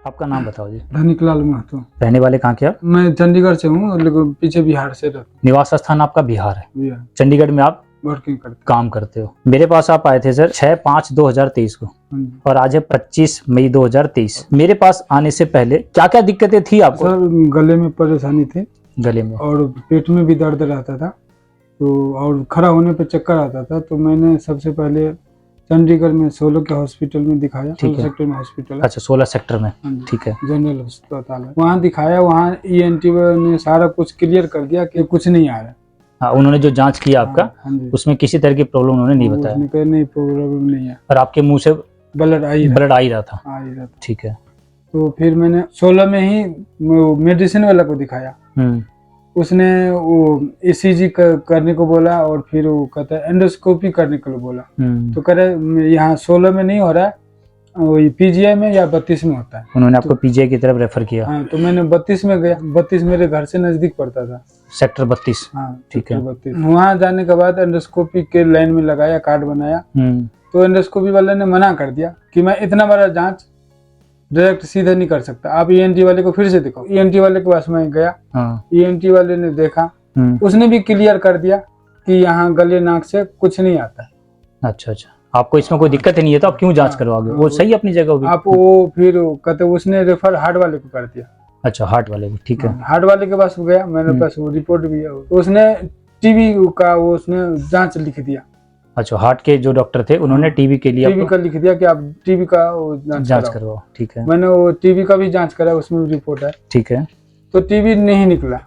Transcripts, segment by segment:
आपका नाम बताओ जी। धनिकलाल महतो। रहने वाले कहाँ के आप? मैं चंडीगढ़ से हूँ, लेकिन पीछे बिहार से रहता निवास स्थान आपका बिहार है, हूँ। चंडीगढ़ में आप वर्किंग करते काम करते हो। मेरे पास आप आए थे सर 6/5/2023 को हैं। और आज है 25 मई 2023। मेरे पास आने से पहले क्या क्या दिक्कतें थी आपको? सर गले में परेशानी थी, गले में और पेट में भी दर्द रहता था, तो और खड़ा होने पे चक्कर आता था। तो मैंने सबसे पहले चंडीगढ़ में 16 के हॉस्पिटल में दिखाया। 16 सेक्टर में हॉस्पिटल है। अच्छा 16 सेक्टर में, हाँ जी। ठीक है। जनरल अस्पताल है, वहाँ दिखाया। वहाँ ENT ने सारा कुछ क्लियर कर दिया कि कुछ नहीं आ रहा है। हाँ, उन्होंने जो जांच किया आपका, हाँ जी। उसमें किसी तरह की प्रॉब्लम उन्होंने नहीं बताया। उसने कहा नहीं, प्रॉब्लम नहीं है, और आपके मुंह से ब्लड आ ही रहा था। था। ठीक है। तो फिर मैंने 16 में ही मेडिसिन वाला को दिखाया। उसने वो ECG करने को बोला, और फिर वो कहता है एंडोस्कोपी करने को बोला। तो कह रहे यहाँ 16 में नहीं हो रहा है, वही PGI में या 32 में होता है। उन्होंने आपको PGI की तरफ रेफर किया। हाँ, तो मैंने 32 में गया। 32 मेरे घर से नजदीक पड़ता था, सेक्टर 32। हाँ ठीक है। 32। वहाँ जाने के बाद एंडोस्कोपी के लाइन में लगाया, कार्ड बनाया। तो एंडोस्कोपी वाले ने मना कर दिया कि मैं इतना बड़ा जांच डायरेक्ट सीधे नहीं कर सकता, आप ENT वाले को फिर से दिखाओ। ENT वाले के पास मैं गया। ENT वाले ने देखा, उसने भी क्लियर कर दिया कि यहाँ गले नाक से कुछ नहीं आता। अच्छा, आपको इसमें कोई दिक्कत नहीं है, तो आप क्यों जांच करवाओगे? वो सही अपनी जगह होगी। आप वो फिर कहते उसने रेफर हार्ट वाले को कर दिया। अच्छा, हार्ट वाले को, ठीक है। हार्ट वाले के पास गया, मैंने पास वो रिपोर्ट भी है। तो उसने TB का वो उसने जांच लिख दिया। अच्छा, हार्ट के जो डॉक्टर थे उन्होंने TB के लिए TB का लिख दिया कि आप TB का जांच करवाओ। ठीक है। मैंने वो TB का भी जांच करा, उसमें भी रिपोर्ट है। ठीक है। तो TB नहीं निकला।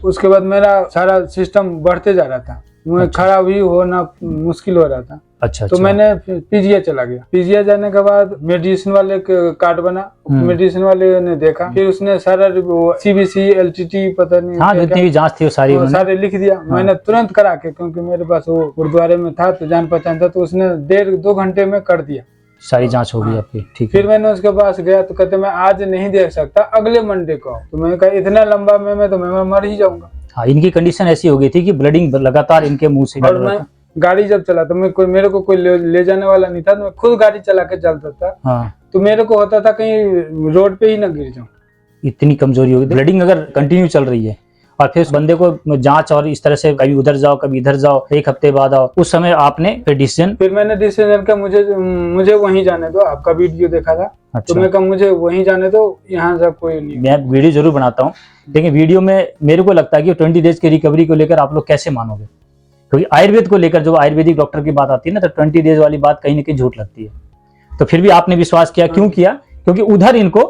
उसके बाद मेरा सारा सिस्टम बढ़ते जा रहा था, मैं खड़ा भी होना मुश्किल हो रहा था। अच्छा। तो मैंने PGI चला गया। PGI जाने के बाद मेडिसिन वाले कार्ड बना, मेडिसिन वाले ने देखा, फिर उसने सारा CBC LTT पता नहीं, हाँ, जितनी भी जांच थी वो सारे लिख दिया। मैंने तुरंत करा के, क्योंकि मेरे पास वो गुरुद्वारे में था तो जान पहचान था, तो उसने 1.5-2 घंटे में कर दिया, सारी जांच हो गई आपकी। ठीक है। फिर मैंने उसके पास गया तो कहते मैं आज नहीं देख सकता, अगले मंडे को। तो मैंने कहा इतना लंबा में मैं मर ही जाऊंगा। हाँ, इनकी कंडीशन ऐसी हो गई थी कि ब्लडिंग लगातार इनके मुंह से। और मैं गाड़ी जब चलाता, मेरे को कोई ले जाने वाला नहीं था, तो मैं खुद गाड़ी चला के चलता था। हाँ। तो मेरे को होता था कहीं रोड पे ही न गिर जाऊं। इतनी कमजोरी हो गई, ब्लडिंग अगर कंटिन्यू चल रही है, और फिर उस बंदे को जांच और इस तरह से कभी उधर जाओ कभी इधर जाओ, 1 हफ्ते बाद आओ, उस समय आपने फिर मैंने डिसीजन किया मुझे वहीं जाने दो। आपका वीडियो देखा था। अच्छा। तो मैं कहा मुझे वहीं जाने दो, यहाँ से कोई नहीं। मैं वीडियो जरूर बनाता हूँ, लेकिन वीडियो में मेरे को लगता है कि 20 डेज की रिकवरी को लेकर आप लोग कैसे मानोगे, क्योंकि आयुर्वेद को लेकर जो आयुर्वेदिक डॉक्टर की बात आती है ना, तो 20 डेज वाली बात कहीं ना कहीं झूठ लगती है। तो फिर भी आपने विश्वास किया। क्यों किया? क्योंकि उधर इनको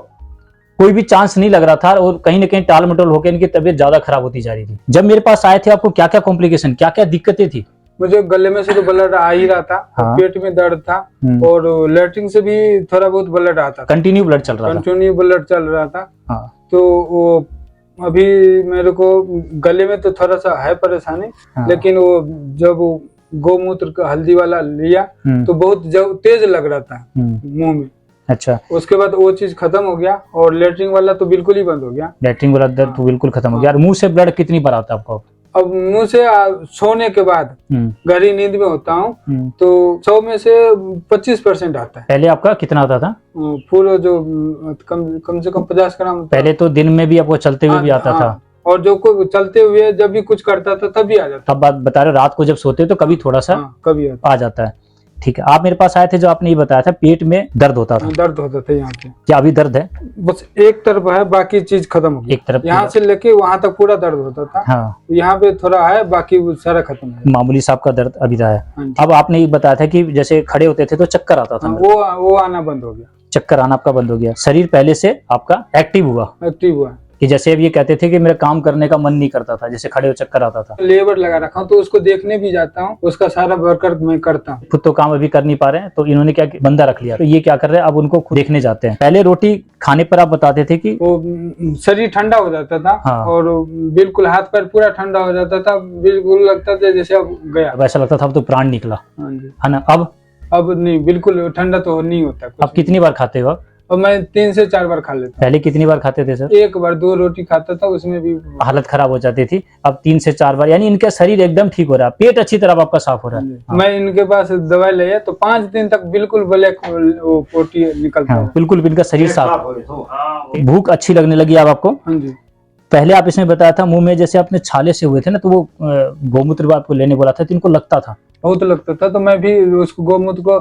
कोई भी चांस नहीं लग रहा था, और कहीं ना कहीं टाल मटोल होकर इनकी तबीयत ज्यादा खराब होती जा रही थी। जब मेरे पास आए थे, आपको क्या क्या कॉम्प्लिकेशन, क्या क्या दिक्कतें थी? मुझे गले में से तो ब्लड आ ही रहा था। हाँ। पेट में दर्द था, और लैट्रिन से भी थोड़ा बहुत ब्लड आता था। कंटिन्यू ब्लड चल रहा था। हाँ। तो वो अभी मेरे को गले में तो थोड़ा सा है परेशानी। हाँ। लेकिन वो जब गोमूत्र का हल्दी वाला लिया तो बहुत तेज लग रहा था मुंह में। अच्छा। उसके बाद वो चीज खत्म हो गया, और लेटरिन वाला तो बिल्कुल ही बंद हो गया। लेटरिन वाला दर्द तो बिल्कुल खत्म हो गया। और मुंह से ब्लड कितनी बार आता है आपको? अब मुंह से सोने के बाद गहरी नींद में होता हूँ, तो 100 में से 25% आता है। पहले आपका कितना आता था? पूरा जो कम से कम 50 ग्राम। पहले तो दिन में भी आपको चलते हुए भी आता था, और जो को चलते हुए जब भी कुछ करता था तब भी आ जाता। तब बात बता रहे, रात को जब सोते तो कभी थोड़ा सा कभी आ जाता है। ठीक है। आप मेरे पास आए थे, जो आपने ये बताया था पेट में दर्द होता था। यहाँ पे क्या अभी दर्द है? बस एक तरफ है, बाकी चीज खत्म हो गई। एक तरफ यहाँ से लेके वहाँ तक पूरा दर्द होता था। हाँ। यहाँ पे थोड़ा है, बाकी सारा खत्म है। मामूली सा आपका दर्द अभी रहा है। हाँ। अब आपने ये बताया था कि जैसे खड़े होते थे तो चक्कर आता था। हाँ, वो आना बंद हो गया। चक्कर आना आपका बंद हो गया। शरीर पहले से आपका एक्टिव हुआ कि जैसे अब ये कहते थे कि मेरा काम करने का मन नहीं करता था, जैसे खड़े हो चक्कर आता था। लेबर लगा रखा हूँ, तो उसको देखने भी जाता हूँ, उसका सारा वर्कआउट मैं करता हूँ। खुद तो काम अभी कर नहीं पा रहे हैं, तो इन्होंने क्या बंदा रख लिया। तो ये क्या कर रहे हैं, अब उनको खुद देखने जाते हैं। पहले रोटी खाने पर आप बताते थे कि वो शरीर ठंडा हो जाता था। हाँ। और बिल्कुल हाथ पैर पूरा ठंडा हो जाता था, बिल्कुल लगता था जैसे अब गया, ऐसा लगता था अब तो प्राण निकला। हाँ जी। है ना। अब नहीं, बिल्कुल ठंडा तो नहीं होता। अब कितनी बार खाते हो? और मैं 3 से 4 बार खा लेता। पहले कितनी बार खाते थे सर? एक बार 2 रोटी खाता था, उसमें भी हालत खराब हो जाती थी। अब 3 से 4 बार, यानी इनका शरीर एकदम ठीक हो रहा है, पेट अच्छी तरह आपका साफ हो रहा है। हाँ। मैं इनके पास दवाई लिया तो 5 दिन तक बिल्कुल ब्लैक वो पोटी निकलता है। बिल्कुल इनका शरीर साफ। भूख अच्छी लगने लगी अब आपको? हाँ जी। पहले आप इसमें बताया था मुंह में जैसे अपने छाले से हुए थे ना, तो वो गौमूत्र आपको लेने बोला था तो इनको लगता था? बहुत लगता था, तो मैं भी उसको गौमूत्र को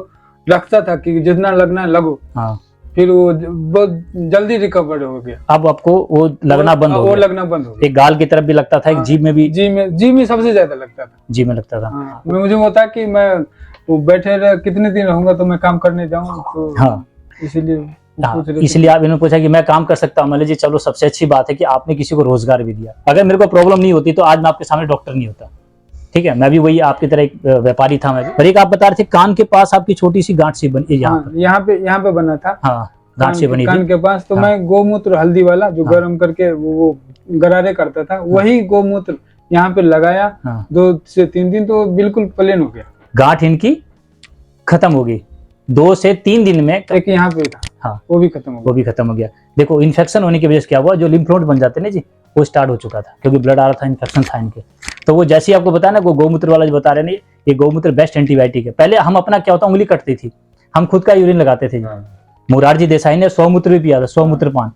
रखता था कि जितना लगना है लगो। हाँ। फिर वो बहुत जल्दी रिकवर हो गया। अब आपको वो लगना बंद हो गया? वो लगना बंद हो गया। एक गाल की तरफ भी लगता था, एक जीभ में भी? जीभ में सबसे ज्यादा लगता था। जीभ में लगता था। हाँ। मुझे होता कि मैं वो बैठे रह कितने दिन रहूंगा तो मैं काम करने जाऊँ, तो हाँ इसीलिए इसलिए आप इन्होंने पूछा कि मैं काम कर सकता हूँ। मान लीजिए, चलो सबसे अच्छी बात है कि आपने किसी को रोजगार भी दिया। अगर मेरे को प्रॉब्लम नहीं होती तो आज मैं आपके सामने डॉक्टर नहीं होता। ठीक है, मैं भी वही आपकी तरह एक व्यापारी था मैं भी। पर एक आप बता रहे थे कान के पास आपकी छोटी सी गांठ सी बनी, यहाँ पे बना था। हाँ, गांठ सी बनी कान के पास। तो मैं गौमूत्र हल्दी वाला जो गर्म करके वो गरारे करता था, वही गौमूत्र यहाँ पे लगाया 2 से 3 दिन, तो बिल्कुल प्लेन हो गया। गांठ इनकी खत्म हो गई 2 से 3 दिन में। एक यहाँ पे था, हाँ, वो भी खत्म हो गया। वो भी खत्म हो गया। देखो, इन्फेक्शन होने की वजह से क्या हुआ, जो लिम्फ नोड बन जाते ना जी, वो स्टार्ट हो चुका था क्योंकि ब्लड आ रहा था, इन्फेक्शन था इनके। तो वो जैसे ही आपको बताया ना, वो गौमूत्र वाला जो बता रहे हैं, ये गौमूत्र बेस्ट एंटीबायोटिक है। पहले हम अपना क्या होता, उंगली कटती थी, हम खुद का यूरिन लगाते थे। मोरारजी देसाई ने स्वमूत्र भी पिया था, स्वमूत्र पान।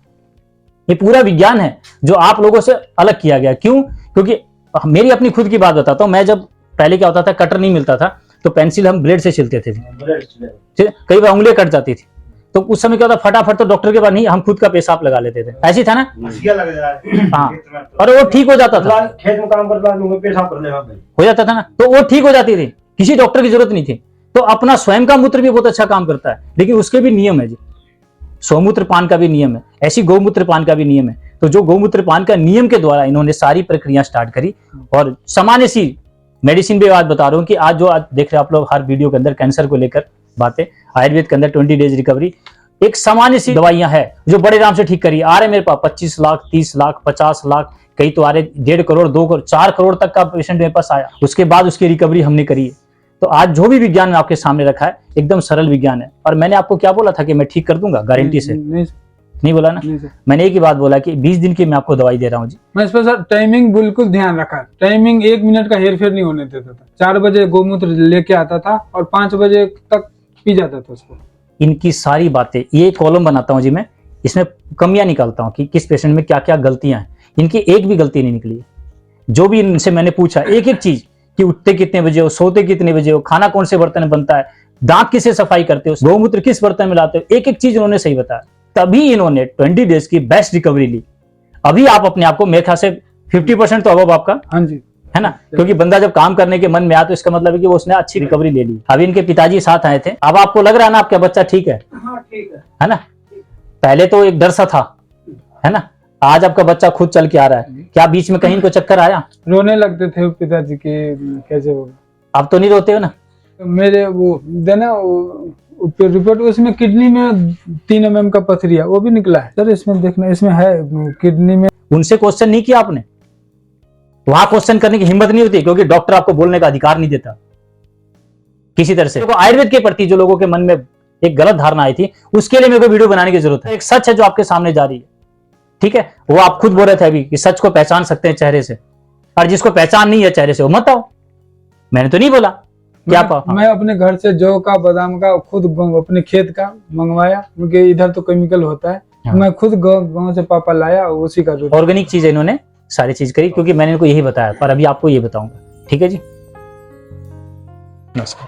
ये पूरा विज्ञान है जो आप लोगों से अलग किया गया। क्यों? क्योंकि मेरी अपनी खुद की बात बताता हूँ। मैं जब पहले क्या होता था, कटर नहीं मिलता था तो पेंसिल हम ब्लेड से छिलते थे, कई बार उंगलियां कट जाती थी, तो उस समय क्या होता, फटाफट तो डॉक्टर के पास नहीं, हम खुद का पेशाब लगा लेते थे। ऐसी था ना? हाँ, और वो ठीक हो जाता था। खेत में काम करता पेशाब कर ले हो जाता था ना, तो वो ठीक हो जाती थी, किसी डॉक्टर की जरूरत नहीं थी। तो अपना स्वयं का मूत्र भी बहुत अच्छा काम करता है, लेकिन उसके भी नियम है जी। स्वमूत्र पान का भी नियम है, ऐसी गौमूत्र पान का भी नियम है। तो जो गौमूत्र पान का नियम के द्वारा इन्होंने सारी प्रक्रिया स्टार्ट करी, और सामान्य सी मेडिसिन भी बात बता रहा हूँ कि आज जो आज देख रहे हैं आप लोग हर वीडियो के अंदर कैंसर को लेकर बातें, आयुर्वेद के अंदर 20 डेज रिकवरी, एक सामान्य सी दवाइयां हैं जो बड़े आराम से ठीक करिए। आ रहे मेरे पास 25 लाख, 30 लाख, 50 लाख, कई तो आ रहे 1.5 करोड़, 2 करोड़, 4 करोड़ तक का पेशेंट मेरे पास आया। उसके बाद उसकी रिकवरी हमने करी है। तो आज जो भी विज्ञान में आपके सामने रखा है, एकदम सरल विज्ञान है। और मैंने आपको क्या बोला था कि मैं ठीक कर दूंगा गारंटी से? नहीं बोला ना? मैंने एक ही बात बोला कि 20 दिन की मैं आपको दवाई दे रहा हूँ जी। मैं इस पर सर टाइमिंग बिल्कुल ध्यान रखा। टाइमिंग 1 मिनट का हेर फेर नहीं होने देता था। 4 बजे गौमूत्र लेके आता था और 5 बजे तक पी जाता था उसको। इनकी सारी बातें, ये कॉलम बनाता हूँ जी मैं, इसमें कमियां निकालता हूँ कि किस पेशेंट में क्या क्या गलतियां हैं। इनकी एक भी गलती नहीं निकली। जो भी इनसे मैंने पूछा, एक एक चीज कि उठते कितने बजे हो, सोते कितने बजे हो, खाना कौन से बर्तन में बनता है, दांत किसे सफाई करते हो, गौमूत्र किस बर्तन में लाते हो, एक एक चीज उन्होंने सही बताया। तभी इन्होंने 20 डेज की बेस्ट रिकवरी ली। अभी आप अपने आप को, मेरे ख्याल से 50% तो अब आपका, हाँ जी, है ना? क्योंकि बंदा जब काम करने के मन में आया तो इसका मतलब है कि वो उसने अच्छी रिकवरी ले ली। अभी इनके पिताजी साथ आए थे। अब आपको लग रहा है ना आपका बच्चा ठीक है? हाँ, ठीक है ना? पहले तो एक डर सा था, है ना? आज आपका बच्चा खुद चल के आ रहा है। क्या बीच में कहीं को चक्कर आया? रोने लगते थे पिताजी के, कैसे हो? आप तो नहीं रोते हो ना? मेरे वो देना रिपोर्ट, उसमें किडनी में 3 mm का पथरी है, वो भी निकला है सर। इसमें देखना, इसमें है किडनी में। उनसे क्वेश्चन नहीं किया आपने? वहां क्वेश्चन करने की हिम्मत नहीं होती क्योंकि डॉक्टर आपको बोलने का अधिकार नहीं देता किसी तरह से। तो आयुर्वेद के प्रति जो लोगों के मन में एक गलत धारणा आई थी, उसके लिए मेरे को वीडियो बनाने की जरूरत है। एक सच है जो आपके सामने जा रही है, ठीक है? वो आप खुद बोल रहे थे अभी कि सच को पहचान सकते हैं चेहरे से, और जिसको पहचान नहीं है चेहरे से वो मत आओ। मैंने तो नहीं बोला। मैं अपने घर से जौ का, बादाम का, खुद अपने खेत का मंगवाया, क्योंकि इधर तो केमिकल होता है। हाँ। मैं खुद गांव से पापा लाया, उसी का ऑर्गेनिक चीज इन्होंने सारी चीज करी, क्योंकि मैंने इनको यही बताया। पर अभी आपको ये बताऊंगा, ठीक है जी? नमस्कार।